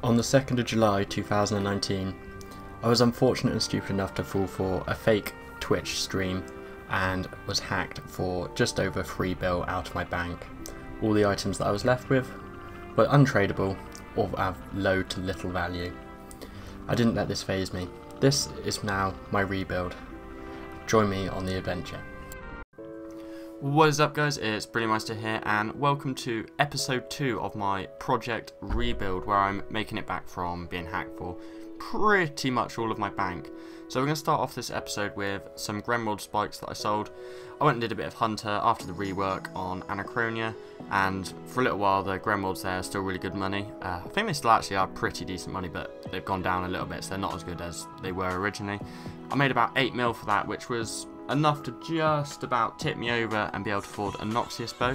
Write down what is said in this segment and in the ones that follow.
On the 2nd of July 2019, I was unfortunate and stupid enough to fall for a fake Twitch stream and was hacked for just over $3 out of my bank. All the items that I was left with were untradeable or have low to little value. I didn't let this faze me. This is now my rebuild. Join me on the adventure. What is up guys, it's Brillymister here and welcome to episode 2 of my project rebuild where I'm making it back from being hacked for pretty much all of my bank. So we're going to start off this episode with some Gremworld spikes that I sold. I went and did a bit of Hunter after the rework on Anachronia, and for a little while the Gremworlds there are still really good money. I think they still actually are pretty decent money, but they've gone down a little bit, so they're not as good as they were originally. I made about 8 mil for that, which was enough to just about tip me over and be able to afford a Noxious bow.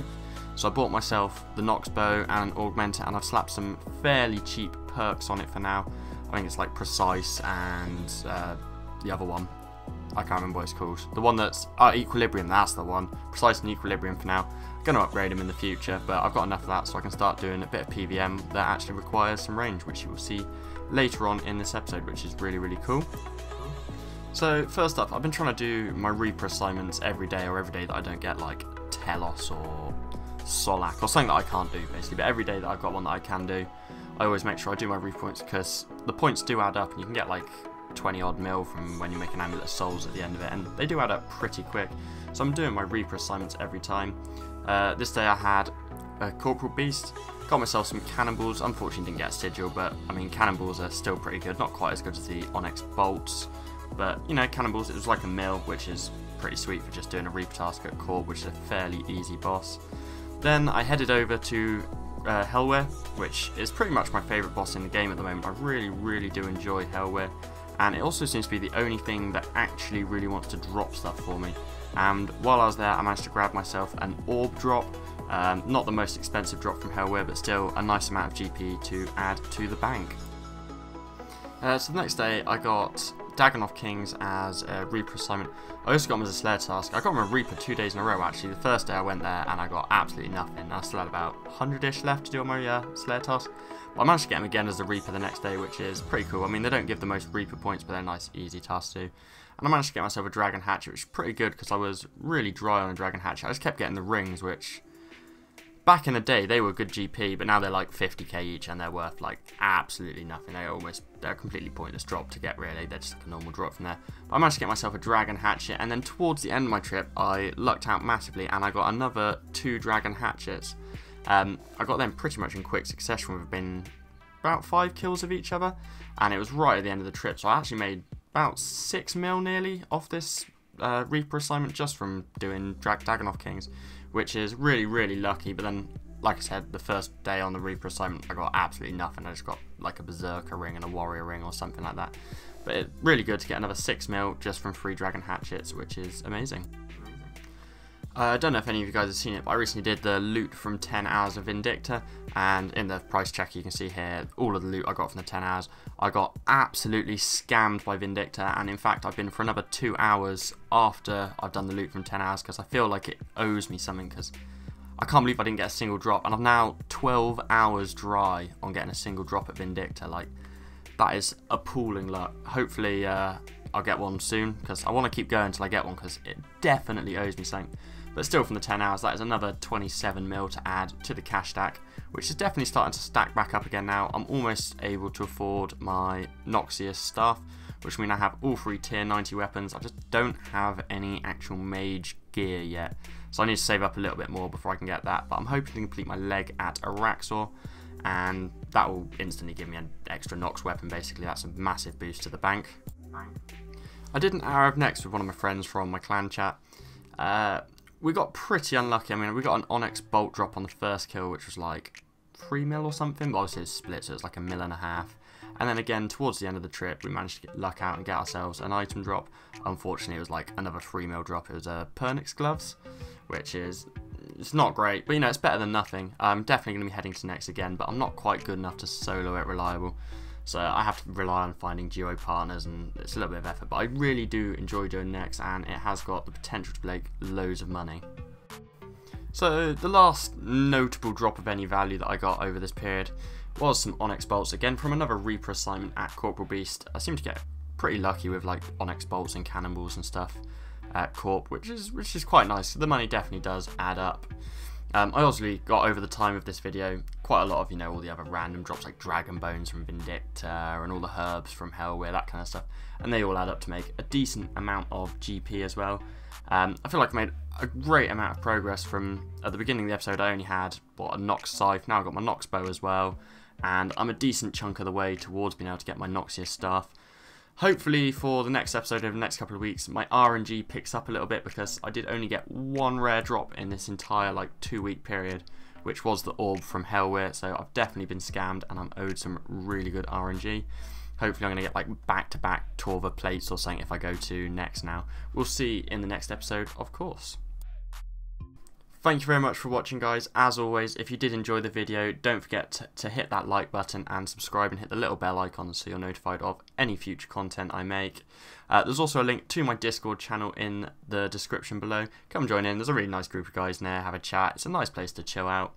So I bought myself the Nox bow and Augment it, and I've slapped some fairly cheap perks on it for now. I think it's like Precise and the other one, I can't remember what it's called. The one that's Equilibrium, that's the one. Precise and Equilibrium for now. I'm going to upgrade them in the future, but I've got enough of that so I can start doing a bit of PVM that actually requires some range, which you will see later on in this episode, which is really cool. So first up, I've been trying to do my Reaper assignments every day that I don't get like Telos or Solak or something that I can't do basically, but every day that I've got one that I can do, I always make sure I do my Reaper points because the points do add up and you can get like 20 odd mil from when you make an Amulet of Souls at the end of it, and they do add up pretty quick. So I'm doing my Reaper assignments every time. This day I had a Corporal Beast, got myself some Cannonballs. Unfortunately didn't get a Sigil, but I mean Cannonballs are still pretty good, not quite as good as the Onyx Bolts. But, you know, Cannonballs, it was like a mil, which is pretty sweet for just doing a Reaper task at Corp, which is a fairly easy boss. Then I headed over to Hellware, which is pretty much my favourite boss in the game at the moment. I really do enjoy Hellware, and it also seems to be the only thing that actually really wants to drop stuff for me. And while I was there, I managed to grab myself an Orb drop, not the most expensive drop from Hellware, but still a nice amount of GP to add to the bank. So the next day I got Dagon Kings as a Reaper assignment. I also got him as a Slayer task. I got him a Reaper 2 days in a row actually. The first day I went there and I got absolutely nothing. I still had about 100-ish left to do on my Slayer task. But I managed to get him again as a Reaper the next day, which is pretty cool. I mean, they don't give the most Reaper points, but they're nice, easy tasks to do. And I managed to get myself a Dragon Hatchet, which is pretty good because I was really dry on a Dragon Hatchet. I just kept getting the rings, which back in the day they were good GP, but now they're like 50k each and they're worth like absolutely nothing. They're a completely pointless drop to get really. They're just like a normal drop from there. But I managed to get myself a Dragon Hatchet, and then towards the end of my trip I lucked out massively and I got another 2 Dragon Hatchets. I got them pretty much in quick succession. We've been about 5 kills of each other, and it was right at the end of the trip, so I actually made about 6 mil nearly off this Reaper assignment just from doing Dagon Kings, which is really lucky. But then, like I said, the first day on the Reaper assignment I got absolutely nothing. I just got like a Berserker ring and a Warrior ring or something like that. But it's really good to get another 6 mil just from 3 Dragon Hatchets, which is amazing. I don't know if any of you guys have seen it, but I recently did the loot from 10 hours of Vindicta, and in the price check you can see here all of the loot I got from the 10 hours. I got absolutely scammed by Vindicta, and in fact I've been for another 2 hours after I've done the loot from 10 hours because I feel like it owes me something, because I can't believe I didn't get a single drop, and I'm now 12 hours dry on getting a single drop at Vindicta. Like, that is appalling luck. Hopefully I'll get one soon, because I want to keep going until I get one, because it definitely owes me something. But still, from the 10 hours, that is another 27 mil to add to the cash stack, which is definitely starting to stack back up again now. I'm almost able to afford my Noxious staff, which means I have all 3 tier 90 weapons. I just don't have any actual mage gear yet, so I need to save up a little bit more before I can get that. But I'm hoping to complete my leg at Araxor, and that will instantly give me an extra Nox weapon basically. That's a massive boost to the bank. I did an Arab next with one of my friends from my clan chat. We got pretty unlucky. I mean, we got an Onyx Bolt drop on the first kill, which was like 3 mil or something, but obviously it was split, so it was like 1.5 mil. And then again, towards the end of the trip, we managed to get luck out and get ourselves an item drop. Unfortunately, it was like another 3 mil drop. It was Pernix gloves, which is, it's not great, but you know, it's better than nothing. I'm definitely going to be heading to Next again, but I'm not quite good enough to solo it reliable. So I have to rely on finding duo partners, and it's a little bit of effort, but I really do enjoy doing Next, and it has got the potential to make loads of money. So the last notable drop of any value that I got over this period was some Onyx Bolts, again from another Reaper assignment at Corporal Beast. I seem to get pretty lucky with like Onyx Bolts and Cannonballs and stuff at Corp, which is quite nice. The money definitely does add up. I also got over the time of this video quite a lot of, you know, all the other random drops like Dragon Bones from Vindicta and all the herbs from Hellware, that kind of stuff, and they all add up to make a decent amount of GP as well. I feel like I made a great amount of progress from at the beginning of the episode. I only had a Nox Scythe, now I've got my Nox Bow as well, and I'm a decent chunk of the way towards being able to get my Noxious Staff. Hopefully for the next episode over the next couple of weeks, my RNG picks up a little bit, because I did only get one rare drop in this entire like 2-week period, which was the orb from Hellware, so I've definitely been scammed and I'm owed some really good RNG. Hopefully I'm going to get like back-to-back Torva plates or something if I go to next now. We'll see in the next episode, of course. Thank you very much for watching, guys. As always, if you did enjoy the video, don't forget to hit that like button and subscribe and hit the little bell icon so you're notified of any future content I make. There's also a link to my Discord channel in the description below. Come join in. There's a really nice group of guys in there. Have a chat. It's a nice place to chill out.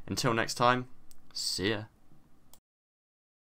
Until next time, see ya.